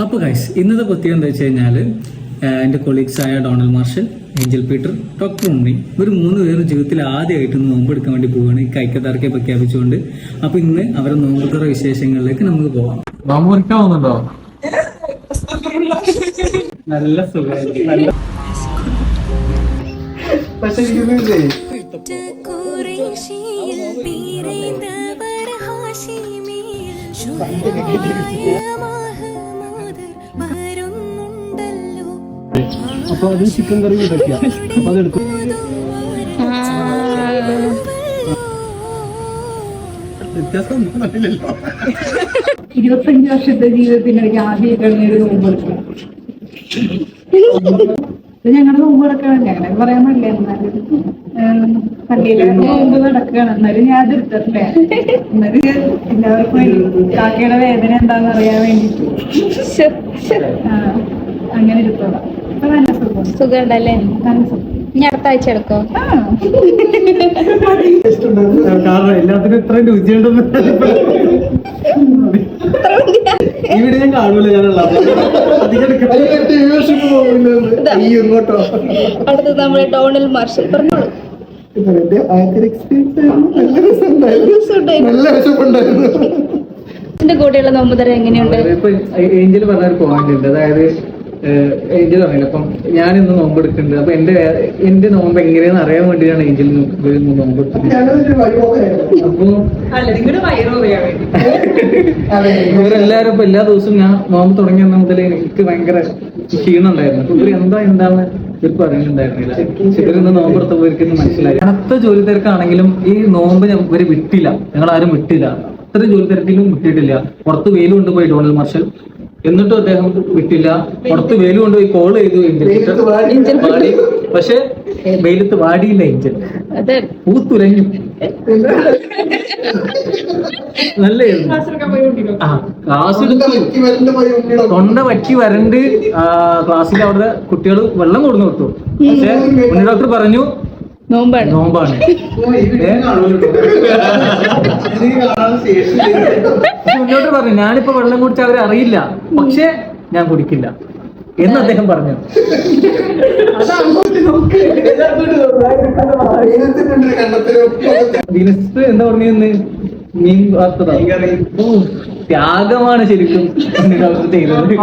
അപ്പോൾ ഗൈസ് ഇന്നത്തെ പ്രത്യേകത എന്താ വെച്ച് കഴിഞ്ഞാൽ എൻ്റെ കൊളീഗ്സായ Donald Marshall, Angel Peter, doctor Unni ഇവർ 3 പേരും ജീവിതത്തിൽ ആദ്യമായിട്ട് നോമ്പ് എടുക്കാൻ വേണ്ടി പോവുകയാണ് ഈ കൈക്കത്താർക്കെ പ്രഖ്യാപിച്ചുകൊണ്ട്. അപ്പൊ ഇന്ന് അവരുടെ നോമ്പുതുറ വിശേഷങ്ങളിലേക്ക് നമുക്ക് പോവാം. നല്ല സുഖം. അപ്പൊ അത് ചിക്കൻ കറി ഇതൊക്കെയാ. അപ്പൊ അതെടുത്തു. 25 വർഷത്തെ ജീവിതത്തിൽ എനിക്ക് ആദ്യമായിട്ടാണ് ഒരു നോമ്പ് എടുക്കുക. ഞങ്ങളുടെ നോമ്പ് നടക്കുകയാണ്, ഞങ്ങളെ പറയാൻ പറ്റില്ല. എന്നാലും പള്ളിയിലൊക്കെ നോമ്പ് നടക്കുകയാണ്, എന്നാലും ഞാൻ അതെടുത്തല്ലേ. എന്നാലും എല്ലാവർക്കും കാക്കയുടെ വേദന എന്താന്ന് അറിയാൻ വേണ്ടിട്ട് അങ്ങനെ എടുത്തോളാം. അപ്പൊ നല്ല സുഖം ഉണ്ടല്ലേ? നല്ല സുഖം. ഇനി അടുത്ത ആഴ്ച എടുക്കോ? കാരണം എല്ലാത്തിനും ഇത്ര രുചിയുണ്ടെന്ന് ഇവിടെ ഞാൻ കാണൂല. അടുത്തത് നമ്മുടെ ഡൊണാൾഡ് മാർഷൽ പറഞ്ഞോളൂ. ഇതിന്റെ കൂടെയുള്ള നോമ്പ് തരം എങ്ങനെയുണ്ട്? ഇപ്പൊ ഏഞ്ചൽ പറഞ്ഞൊരു പോയിന്റ് ഉണ്ട്. അതായത് ഏഞ്ചൽ പറഞ്ഞില്ല, അപ്പം ഞാൻ ഇന്ന് നോമ്പ് എടുക്കുന്നുണ്ട്. അപ്പൊ എന്റെ നോമ്പ് എങ്ങനെയാന്ന് അറിയാൻ വേണ്ടിയാണ് ഏഞ്ചൽ നോമ്പ് എടുക്കുന്നത്. അപ്പൊ ഇവരെല്ലാരും ഇപ്പൊ എല്ലാ ദിവസവും ഞാൻ നോമ്പ് തുടങ്ങിയ മുതൽ എനിക്ക് ഭയങ്കര ക്ഷീണം ഉണ്ടായിരുന്നു. അപ്പൊ എന്താണ് ഇവർക്ക് പറയുന്നുണ്ടായിരുന്നില്ല. ഇവരിന്ന് നോമ്പ് എടുത്തപ്പോ ഇവർക്ക് മനസ്സിലായി. കനത്ത ജോലി തിരക്കാണെങ്കിലും ഈ നോമ്പ് ഇവര് വിട്ടില്ല, ഞങ്ങളാരും വിട്ടില്ല. അത്രയും ജോലി തിരക്കിലും വിട്ടിട്ടില്ല. പുറത്ത് വെയിൽ കൊണ്ടുപോയി ഡൊണാൾഡ് മാർഷൽ, എന്നിട്ടും അദ്ദേഹം വിട്ടില്ല. പുറത്ത് വെയിൽ കൊണ്ടുപോയി കോൾ ചെയ്തു ഏഞ്ചൽ വാടി. പക്ഷെ വെയിലത്ത് വാടിയില്ല ഏഞ്ചൽ, പൂത്തുലഞ്ഞു. നല്ല ക്ലാസ് എടുത്തു, തൊണ്ട വറ്റി വരണ്ട്. ക്ലാസ്സിൽ അവിടെ കുട്ടികൾ വെള്ളം കൊടുന്നു കൊടുത്തു. പക്ഷെ ഉണ്ണി ഡോക്ടർ പറഞ്ഞു നോമ്പാണ്. മുന്നോട്ട് പറഞ്ഞു ഞാനിപ്പോ വെള്ളം കുടിച്ചാൽ അവരെ അറിയില്ല, പക്ഷെ ഞാൻ കുടിക്കില്ല എന്ന് അദ്ദേഹം പറഞ്ഞു. ദിനസ് എന്താ പറഞ്ഞെന്ന് മീൻ വാർത്തതാണ്. ത്യാഗമാണ് ശരിക്കും ഡോക്ടർ ചെയ്തത്.